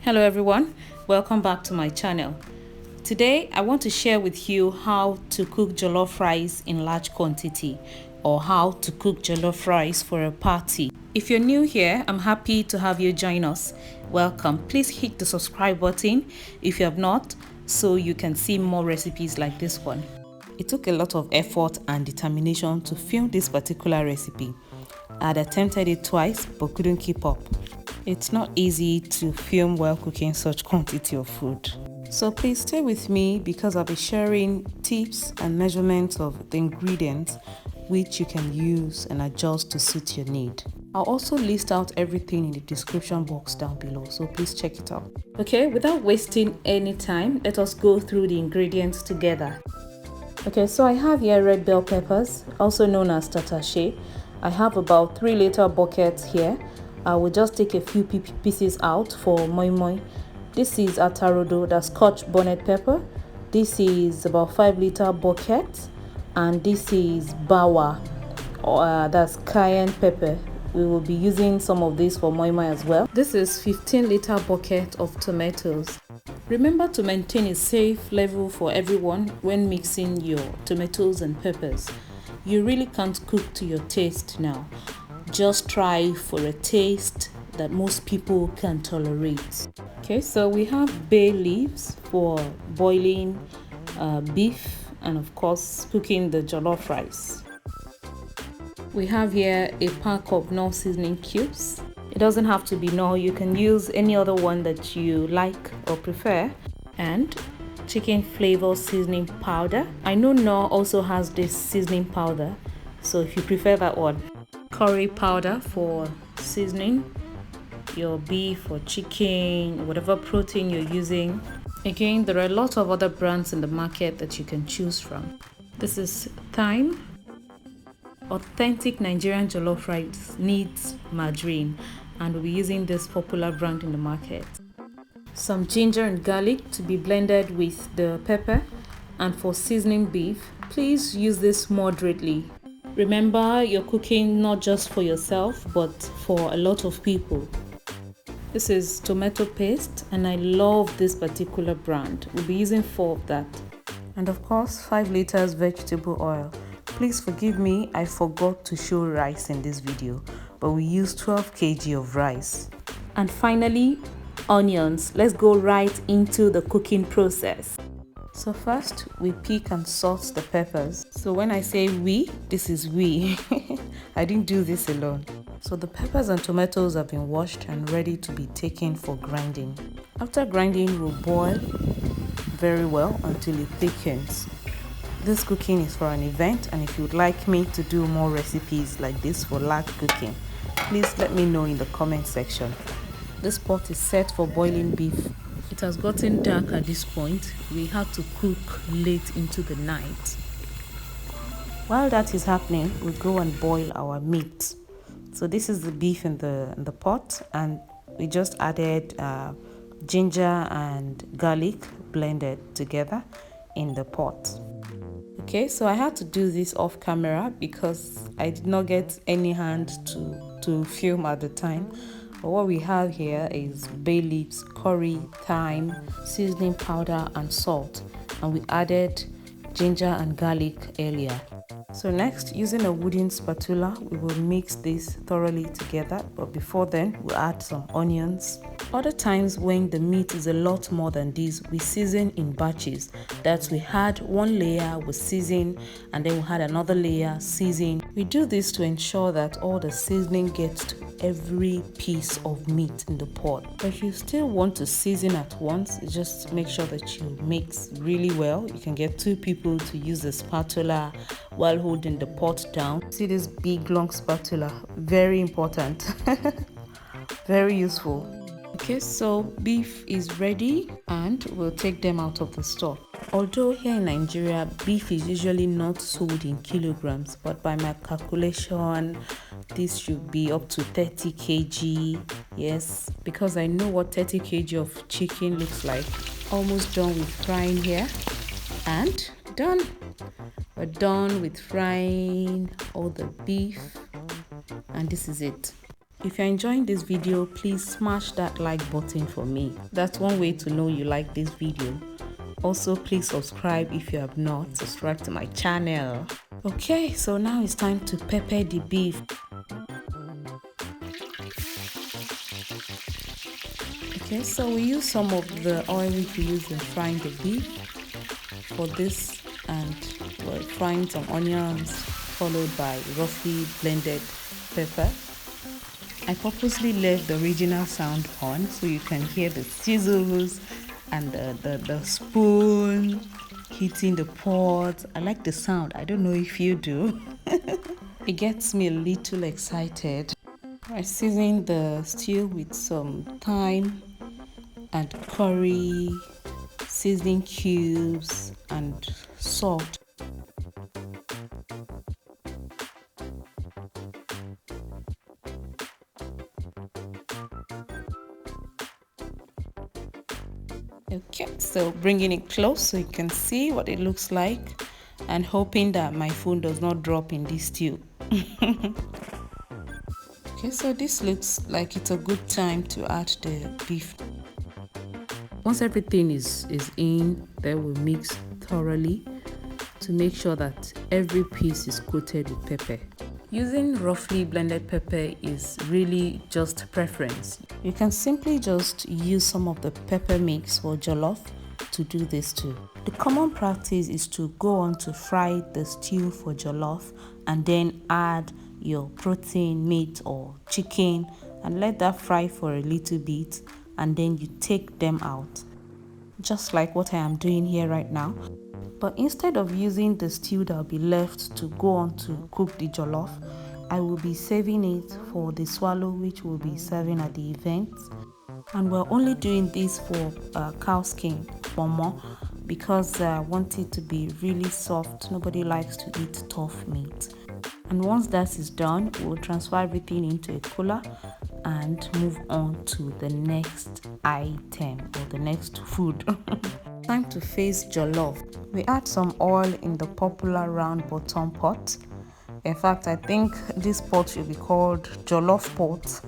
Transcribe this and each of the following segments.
Hello everyone, welcome back to my channel. Today I want to share with you how to cook jollof rice in large quantity, or how to cook jollof rice for a party. If you're new here, I'm happy to have you join us. Welcome. Please hit the subscribe button if you have not, so you can see more recipes like this one. It took a lot of effort and determination to film this particular recipe. I had attempted it twice but couldn't keep up. It's not easy to film while cooking such quantity of food. So please stay with me because I'll be sharing tips and measurements of the ingredients which you can use and adjust to suit your need. I'll also list out everything in the description box down below, so please check it out. Okay, without wasting any time, let us go through the ingredients together. Okay, so I have here red bell peppers, also known as tatashe. I have about 3-liter buckets here. I will just take a few pieces out for moi moi. This is rodo, that's scotch bonnet pepper. This is about 5-liter bucket, and this is bawa, that's cayenne pepper. We will be using some of this for moi moi as well. This is 15-liter bucket of tomatoes. Remember to maintain a safe level for everyone when mixing your tomatoes and peppers. You really can't cook to your taste now. Just try for a taste that most people can tolerate. Okay, so we have bay leaves for boiling beef and of course cooking the jollof rice. We have here a pack of Knorr seasoning cubes. It doesn't have to be Knorr, you can use any other one that you like or prefer. And chicken flavor seasoning powder. I know Knorr also has this seasoning powder, so if you prefer that one. Curry powder for seasoning your beef or chicken, whatever protein you're using. Again, there are a lot of other brands in the market that you can choose from. This is thyme. Authentic Nigerian jollof rice needs margarine, and we'll be using this popular brand in the market. Some ginger and garlic to be blended with the pepper, and for seasoning beef, please use this moderately. Remember, you're cooking not just for yourself but for a lot of people. This is tomato paste, and I love this particular brand. We'll be using 4 of that. And of course, 5 liters vegetable oil. Please forgive me, I forgot to show rice in this video, but we used 12 kg of rice. And finally, onions. Let's go right into the cooking process. So first, we pick and salt the peppers. So when I say we, this is we. I didn't do this alone. So the peppers and tomatoes have been washed and ready to be taken for grinding. After grinding, we'll boil very well until it thickens. This cooking is for an event, and if you'd like me to do more recipes like this for large cooking, please let me know in the comment section. This pot is set for boiling beef. It has gotten dark at this point. We had to cook late into the night. While that is happening, we go and boil our meat. So this is the beef in the pot, and we just added ginger and garlic blended together in the pot. Okay, so I had to do this off camera because I did not get any hand to film at the time. But what we have here is bay leaves, curry, thyme, seasoning powder and salt, and we added ginger and garlic earlier. So next, using a wooden spatula, we will mix this thoroughly together, but before then we'll add some onions. Other times when the meat is a lot more than this, we season in batches. That we had one layer with season, and then we had another layer season. We do this to ensure that all the seasoning gets to every piece of meat in the pot. But if you still want to season at once, just make sure that you mix really well. You can get 2 people to use the spatula while holding the pot down. See this big long spatula, very important. Very useful. Okay, so beef is ready and we'll take them out of the store. Although here in Nigeria, beef is usually not sold in kilograms, but by my calculation, this should be up to 30 kg. Yes, because I know what 30 kg of chicken looks like. Almost done with frying here, and done. We're done with frying all the beef, and this is it. If you're enjoying this video, please smash that like button for me. That's one way to know you like this video. Also, please subscribe if you have not. Subscribe to my channel. Okay, so now it's time to pepper the beef. Okay, so we use some of the oil which we use in frying the beef for this, and we're frying some onions followed by roughly blended pepper. I purposely left the original sound on so you can hear the sizzles and the spoon hitting the pot. I like the sound. I don't know if you do. It gets me a little excited. I season the stew with some thyme and curry, seasoning cubes and salt. Okay, so bringing it close so you can see what it looks like and hoping that my phone does not drop in this stew. Okay, so this looks like it's a good time to add the beef. Once everything is in, then we'll mix thoroughly to make sure that every piece is coated with pepper. Using roughly blended pepper is really just preference. You can simply just use some of the pepper mix for jollof to do this too. The common practice is to go on to fry the stew for jollof and then add your protein, meat or chicken, and let that fry for a little bit, and then you take them out, just like what I am doing here right now. But instead of using the stew that will be left to go on to cook the jollof, I will be saving it for the swallow which we'll be serving at the event. And we're only doing this for cow skin for more, because I want it to be really soft. Nobody likes to eat tough meat. And once that is done, we'll transfer everything into a cooler and move on to the next item or the next food. Time to face jollof. We add some oil in the popular round bottom pot. In fact, I think this pot should be called jollof pot.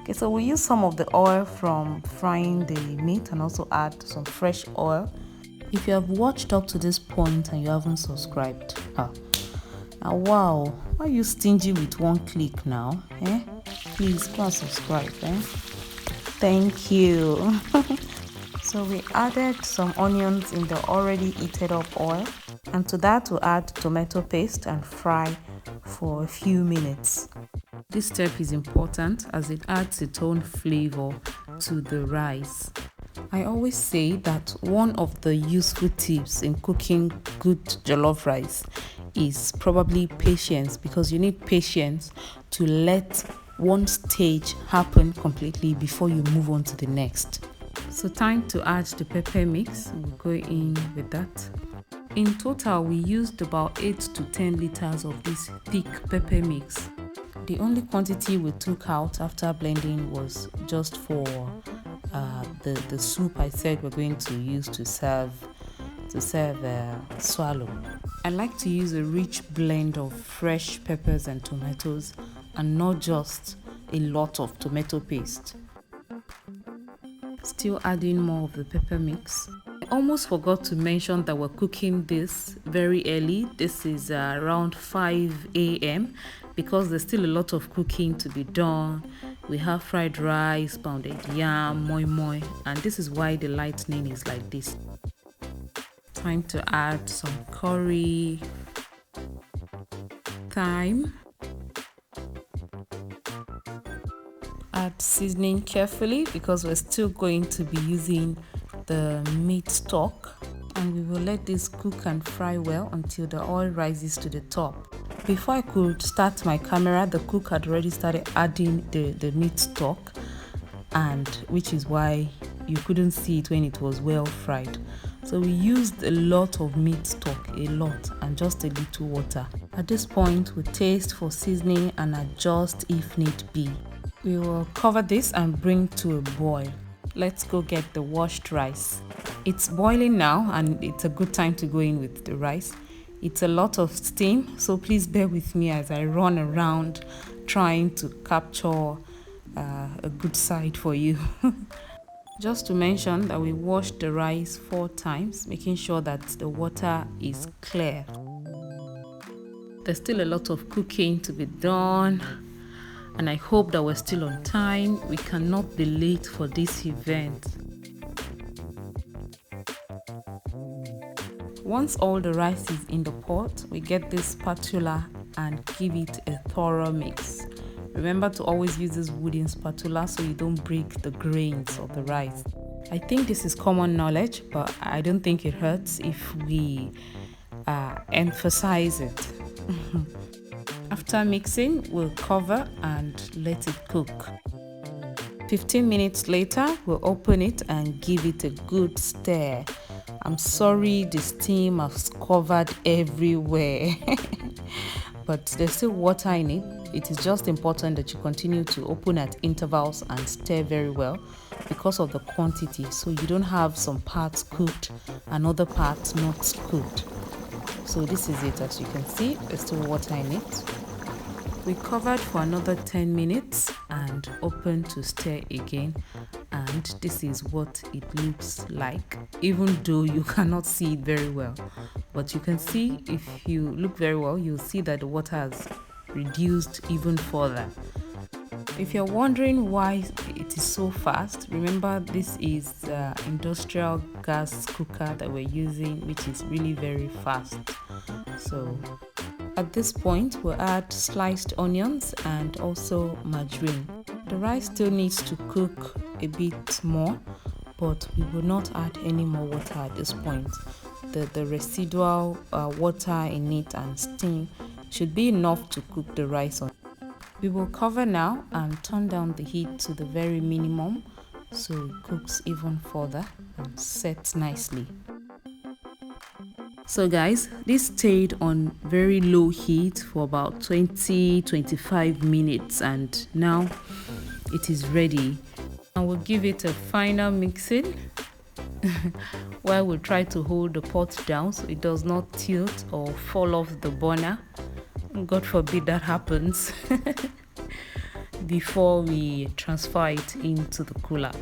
Okay, so we use some of the oil from frying the meat and also add some fresh oil. If you have watched up to this point and you haven't subscribed, wow, why are you stingy with one click now? Please go and subscribe. Thank you. So we added some onions in the already heated up oil, and to that we'll add tomato paste and fry for a few minutes. This step is important as it adds its own flavor to the rice. I always say that one of the useful tips in cooking good jollof rice is probably patience, because you need patience to let one stage happen completely before you move on to the next. So time to add the pepper mix. We'll go in with that. In total, we used about 8 to 10 liters of this thick pepper mix. The only quantity we took out after blending was just for the soup I said we're going to use to serve swallow. I like to use a rich blend of fresh peppers and tomatoes and not just a lot of tomato paste. Still adding more of the pepper mix. I almost forgot to mention that we're cooking this very early. This is around 5 a.m. because there's still a lot of cooking to be done. We have fried rice, pounded yam, moi moi, and this is why the lightning is like this. Time to add some curry, thyme. Add seasoning carefully because we're still going to be using the meat stock, and we will let this cook and fry well until the oil rises to the top. Before I could start my camera, the cook had already started adding the meat stock, and which is why you couldn't see it when it was well fried. So we used a lot of meat stock, a lot, and just a little water. At this point, we taste for seasoning and adjust if need be. We will cover this and bring to a boil. Let's go get the washed rice. It's boiling now and it's a good time to go in with the rice. It's a lot of steam, so please bear with me as I run around trying to capture a good side for you. Just to mention that we washed the rice 4 times, making sure that the water is clear. There's still a lot of cooking to be done, and I hope that we're still on time. We cannot be late for this event. Once all the rice is in the pot, we get this spatula and give it a thorough mix. Remember to always use this wooden spatula so you don't break the grains of the rice. I think this is common knowledge, but I don't think it hurts if we emphasize it. After mixing, we'll cover and let it cook. 15 minutes later, we'll open it and give it a good stir. I'm sorry the steam has covered everywhere. But there's still water in it. It is just important that you continue to open at intervals and stir very well because of the quantity, so you don't have some parts cooked and other parts not cooked. So this is it. As you can see, there's still water in it. We covered for another 10 minutes and opened to stir again, and this is what it looks like, even though you cannot see it very well. But you can see, if you look very well, you'll see that the water has reduced even further. If you're wondering why it is so fast, remember this is the industrial gas cooker that we're using, which is really very fast. So at this point, we'll add sliced onions and also margarine. The rice still needs to cook a bit more, but we will not add any more water at this point. The residual water in it and steam should be enough to cook the rice on. We will cover now and turn down the heat to the very minimum so it cooks even further and sets nicely. So guys, this stayed on very low heat for about 20-25 minutes, and now it is ready. And we'll give it a final mixing while we try to hold the pot down so it does not tilt or fall off the burner. God forbid that happens before we transfer it into the cooler.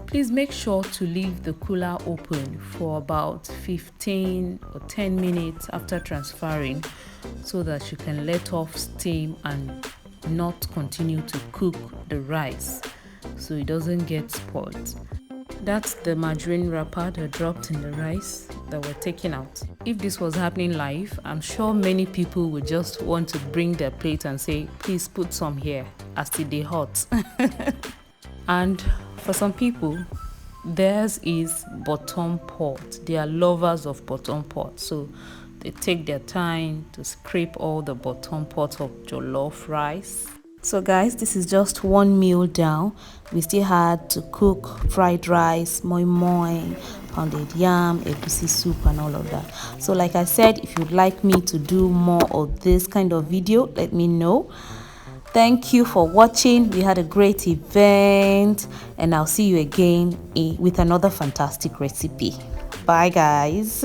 Please make sure to leave the cooler open for about 15 or 10 minutes after transferring so that you can let off steam and not continue to cook the rice so it doesn't get spoiled. That's the margarine wrapper that dropped in the rice that we're taking out. If this was happening live, I'm sure many people would just want to bring their plate and say, please put some here as it is hot. And for some people, theirs is bottom pot. They are lovers of bottom pot, so they take their time to scrape all the bottom pot of jollof rice. So guys, this is just one meal down. We still had to cook fried rice, moi moi, pounded yam, egusi soup and all of that. So like I said, if you'd like me to do more of this kind of video, let me know. Thank you for watching. We had a great event, and I'll see you again with another fantastic recipe. Bye guys.